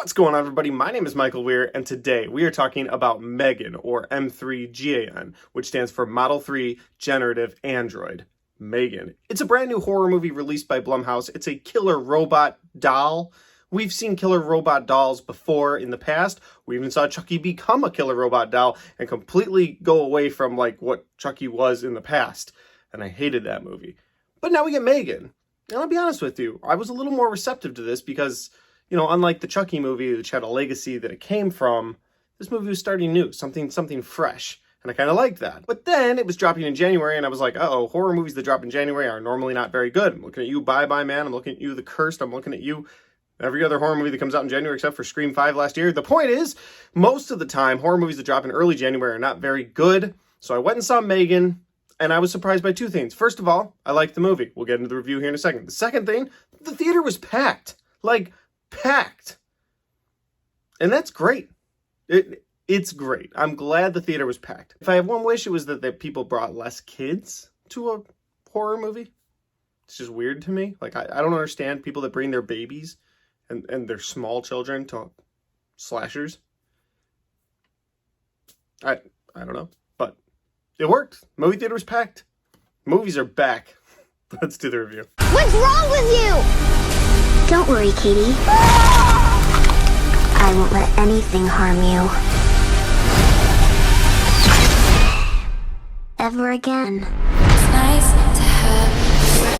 What's going on, everybody? My name is Michael Weer, and today we are talking about M3GAN, or M3GAN, which stands for Model 3 Generative Android. M3GAN. It's a brand new horror movie released by Blumhouse. It's a killer robot doll. We've seen killer robot dolls before in the past. We even saw Chucky become a killer robot doll and completely go away from like what Chucky was in the past. And I hated that movie. But now we get M3GAN. And I'll be honest with you, I was a little more receptive to this because, you know, unlike the Chucky movie, which had a legacy that it came from, this movie was starting new, something fresh. And I kind of liked that. But then it was dropping in January, and I was like, uh-oh, horror movies that drop in January are normally not very good. I'm looking at you, Bye Bye Man. I'm looking at you, The Cursed. I'm looking at you, every other horror movie that comes out in January except for Scream 5 last year. The point is, most of the time, horror movies that drop in early January are not very good. So I went and saw M3GAN, and I was surprised by two things. First of all, I liked the movie. We'll get into the review here in a second. The second thing, the theater was packed. Like, packed. And that's great. It's great. I'm glad the theater was packed. If I have one wish, it was that people brought less kids to a horror movie. It's just weird to me. Like, I don't understand people that bring their babies and their small children to slashers. I don't know. But it worked. Movie theater was packed. Movies are back. Let's do the review. What's wrong with you? Don't worry, Katie. I won't let anything harm you. Ever again. It's nice to have.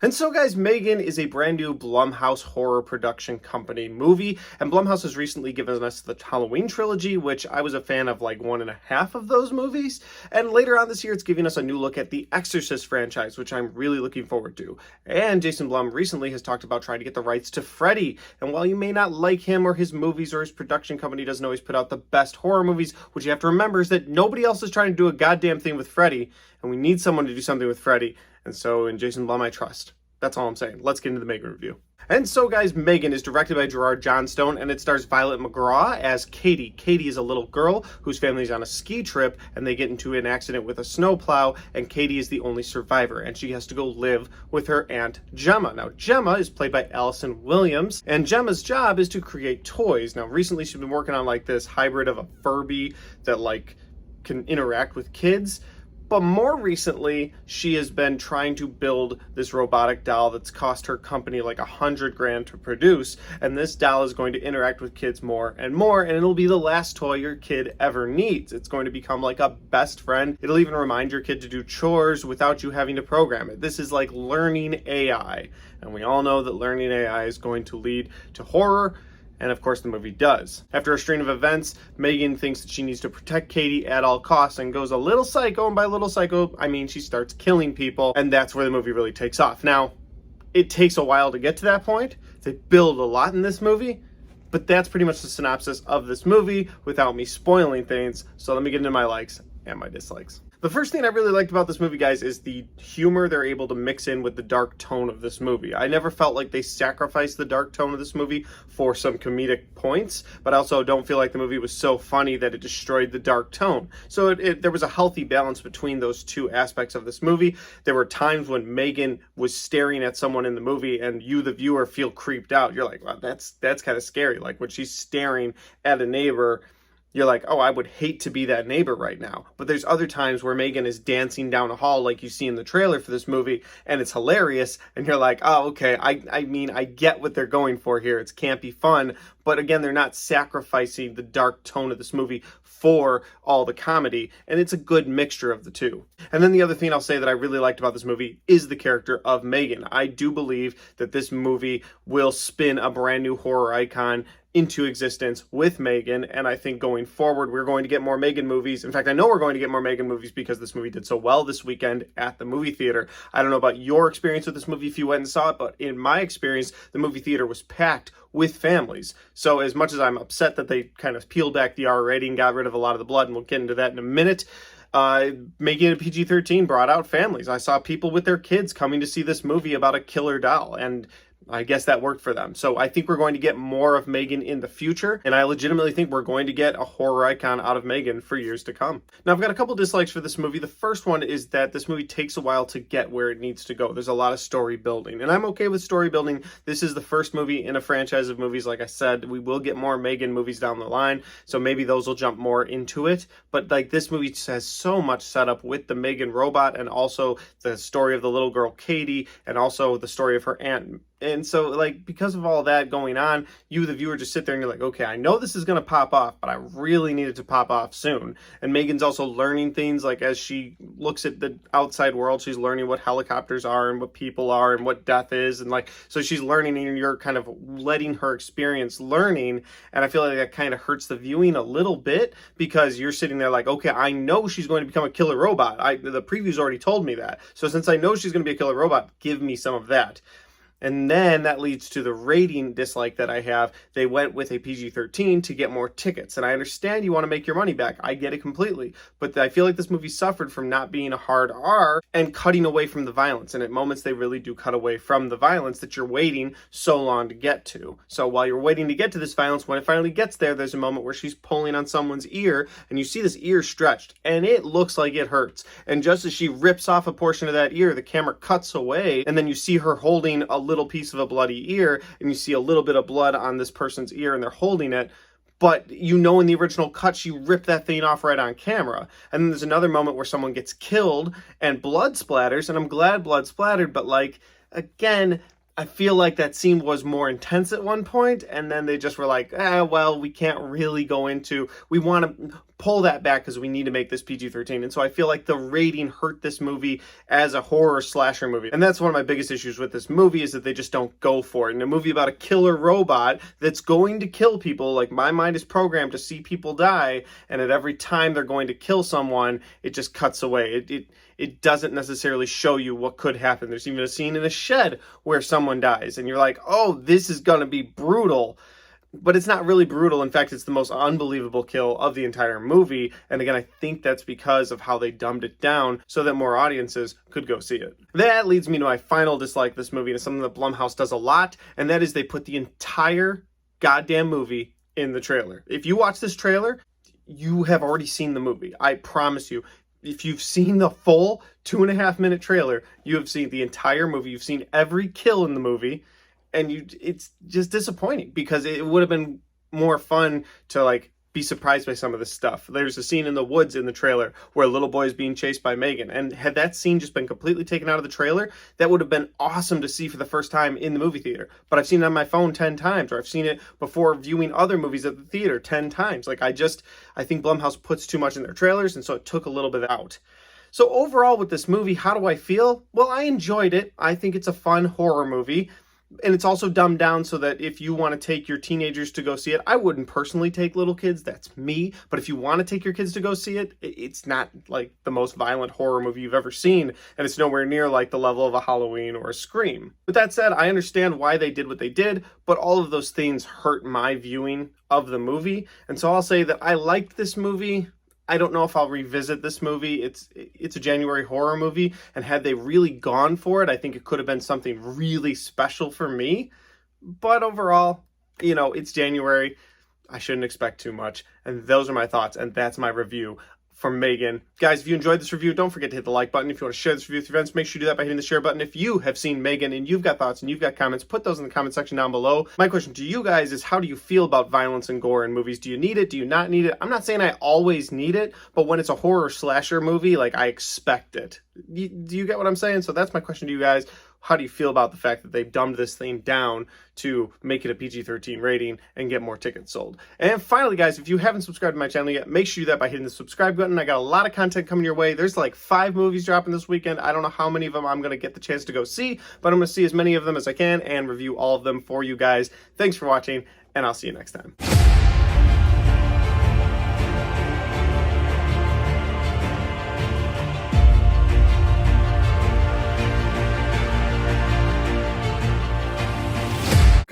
And so, guys, M3GAN is a brand new Blumhouse horror production company movie, and Blumhouse has recently given us the Halloween trilogy, which I was a fan of like 1.5 of those movies, and later on this year it's giving us a new look at the Exorcist franchise, which I'm really looking forward to. And Jason Blum recently has talked about trying to get the rights to Freddy, and while you may not like him or his movies or his production company doesn't always put out the best horror movies, what you have to remember is that nobody else is trying to do a goddamn thing with Freddy, and we need someone to do something with Freddy. And so in Jason Blum, I trust. That's all I'm saying. Let's get into the M3GAN review. And so, guys, M3GAN is directed by Gerard Johnstone, and it stars Violet McGraw as Katie. Katie is a little girl whose family is on a ski trip, and they get into an accident with a snowplow, and Katie is the only survivor, and she has to go live with her aunt Gemma. Now, Gemma is played by Allison Williams, and Gemma's job is to create toys. Now, recently she's been working on like this hybrid of a Furby that like can interact with kids. But more recently, she has been trying to build this robotic doll that's cost her company like $100,000 to produce. And this doll is going to interact with kids more, and it'll be the last toy your kid ever needs. It's going to become like a best friend. It'll even remind your kid to do chores without you having to program it. This is like learning AI. And we all know that learning AI is going to lead to horror. And of course the movie does. After a string of events, M3GAN thinks that she needs to protect Katie at all costs and goes a little psycho, and by little psycho, I mean she starts killing people, and that's where the movie really takes off. Now, it takes a while to get to that point. They build a lot in this movie, but that's pretty much the synopsis of this movie without me spoiling things. So let me get into my likes and my dislikes. The first thing I really liked about this movie, guys, is the humor they're able to mix in with the dark tone of this movie. I never felt like they sacrificed the dark tone of this movie for some comedic points, but I also don't feel like the movie was so funny that it destroyed the dark tone. So there was a healthy balance between those two aspects of this movie. There were times when M3GAN was staring at someone in the movie and you, the viewer, feel creeped out. You're like, wow, that's kind of scary. Like when she's staring at a neighbor, you're like, oh, I would hate to be that neighbor right now. But there's other times where M3GAN is dancing down a hall like you see in the trailer for this movie, and it's hilarious, and you're like, oh, okay, I mean, I get what they're going for here. It's campy fun, but again, they're not sacrificing the dark tone of this movie for all the comedy, and it's a good mixture of the two. And then the other thing I'll say that I really liked about this movie is the character of M3GAN. I do believe that this movie will spin a brand new horror icon into existence with M3GAN, and I think going forward we're going to get more M3GAN movies. In fact, I know we're going to get more M3GAN movies because this movie did so well this weekend at the movie theater. I don't know about your experience with this movie if you went and saw it, but in my experience, the movie theater was packed with families. So as much as I'm upset that they kind of peeled back the R rating, got rid of a lot of the blood, and we'll get into that in a minute, making it a PG-13 brought out families. I saw people with their kids coming to see this movie about a killer doll, and I guess that worked for them. So I think we're going to get more of M3GAN in the future, and I legitimately think we're going to get a horror icon out of M3GAN for years to come. Now, I've got a couple dislikes for this movie. The first one is that this movie takes a while to get where it needs to go. There's a lot of story building, and I'm okay with story building. This is the first movie in a franchise of movies. Like I said, we will get more M3GAN movies down the line, so maybe those will jump more into it. But like, this movie just has so much setup with the M3GAN robot, and also the story of the little girl Katie, and also the story of her aunt. And so, like, because of all that going on, you, the viewer, just sit there and you're like, okay, I know this is going to pop off, but I really need it to pop off soon. And M3GAN's also learning things, like, as she looks at the outside world, she's learning what helicopters are and what people are and what death is. And, like, so she's learning, and you're kind of letting her experience learning. And I feel like that kind of hurts the viewing a little bit, because you're sitting there like, okay, I know she's going to become a killer robot. The previews already told me that. So since I know she's going to be a killer robot, give me some of that. And then that leads to the rating dislike that I have. They went with a PG-13 to get more tickets. And I understand you want to make your money back. I get it completely. But I feel like this movie suffered from not being a hard R and cutting away from the violence. And at moments, they really do cut away from the violence that you're waiting so long to get to. So while you're waiting to get to this violence, when it finally gets there, there's a moment where she's pulling on someone's ear, and you see this ear stretched, and it looks like it hurts. And just as she rips off a portion of that ear, the camera cuts away, and then you see her holding a little piece of a bloody ear, and you see a little bit of blood on this person's ear, and they're holding it. But you know, in the original cut, she ripped that thing off right on camera. And then there's another moment where someone gets killed and blood splatters, and I'm glad blood splattered, but like, again, I feel like that scene was more intense at one point, and then they just were like, well, we can't really go into, we want to pull that back because we need to make this PG-13. And so I feel like the rating hurt this movie as a horror slasher movie. And that's one of my biggest issues with this movie, is that they just don't go for it. In a movie about a killer robot that's going to kill people, like, my mind is programmed to see people die, and at every time they're going to kill someone, it just cuts away. It doesn't necessarily show you what could happen. There's even a scene in a shed where someone dies, and you're like, oh, this is gonna be brutal. But it's not really brutal. In fact, it's the most unbelievable kill of the entire movie. And again, I think that's because of how they dumbed it down so that more audiences could go see it. That leads me to my final dislike of this movie, and it's something that Blumhouse does a lot, and that is they put the entire goddamn movie in the trailer. If you watch this trailer, you have already seen the movie. I promise you. If you've seen the full 2.5-minute trailer, you have seen the entire movie. You've seen every kill in the movie, and it's just disappointing, because it would have been more fun to like be surprised by some of this stuff. There's a scene in the woods in the trailer where a little boy is being chased by M3GAN, and had that scene just been completely taken out of the trailer, that would have been awesome to see for the first time in the movie theater. But I've seen it on my phone 10 times, or I've seen it before viewing other movies at the theater 10 times. Like, I think Blumhouse puts too much in their trailers, and so it took a little bit out. So overall with this movie, how do I feel? Well, I enjoyed it. I think it's a fun horror movie. And it's also dumbed down so that if you want to take your teenagers to go see it, I wouldn't personally take little kids, that's me. But if you want to take your kids to go see it, it's not like the most violent horror movie you've ever seen. And it's nowhere near like the level of a Halloween or a Scream. With that said, I understand why they did what they did, but all of those things hurt my viewing of the movie. And so I'll say that I liked this movie. I don't know if I'll revisit this movie. It's a January horror movie, and had they really gone for it, I think it could have been something really special for me. But overall, you know, it's January. I shouldn't expect too much. And those are my thoughts, and that's my review from M3GAN. Guys, if you enjoyed this review, don't forget to hit the like button. If you want to share this review with your friends, make sure you do that by hitting the share button. If you have seen M3GAN and you've got thoughts and you've got comments, put those in the comment section down below. My question to you guys is, how do you feel about violence and gore in movies? Do you need it? Do you not need it? I'm not saying I always need it, but when it's a horror slasher movie, like, I expect it. Do you get what I'm saying? So that's my question to you guys. How do you feel about the fact that they've dumbed this thing down to make it a PG-13 rating and get more tickets sold? And finally, guys, if you haven't subscribed to my channel yet, make sure you do that by hitting the subscribe button. I got a lot of content coming your way. There's like 5 movies dropping this weekend. I don't know how many of them I'm going to get the chance to go see, but I'm going to see as many of them as I can and review all of them for you guys. Thanks for watching, and I'll see you next time.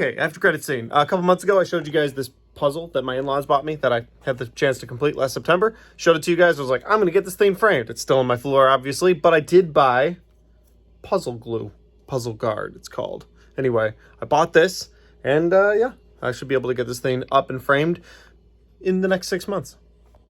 Okay, after credit scene. A couple months ago, I showed you guys this puzzle that my in-laws bought me that I had the chance to complete last September. Showed it to you guys. I was like, I'm going to get this thing framed. It's still on my floor, obviously, but I did buy puzzle glue. Puzzle guard, it's called. Anyway, I bought this, and yeah, I should be able to get this thing up and framed in the next 6 months.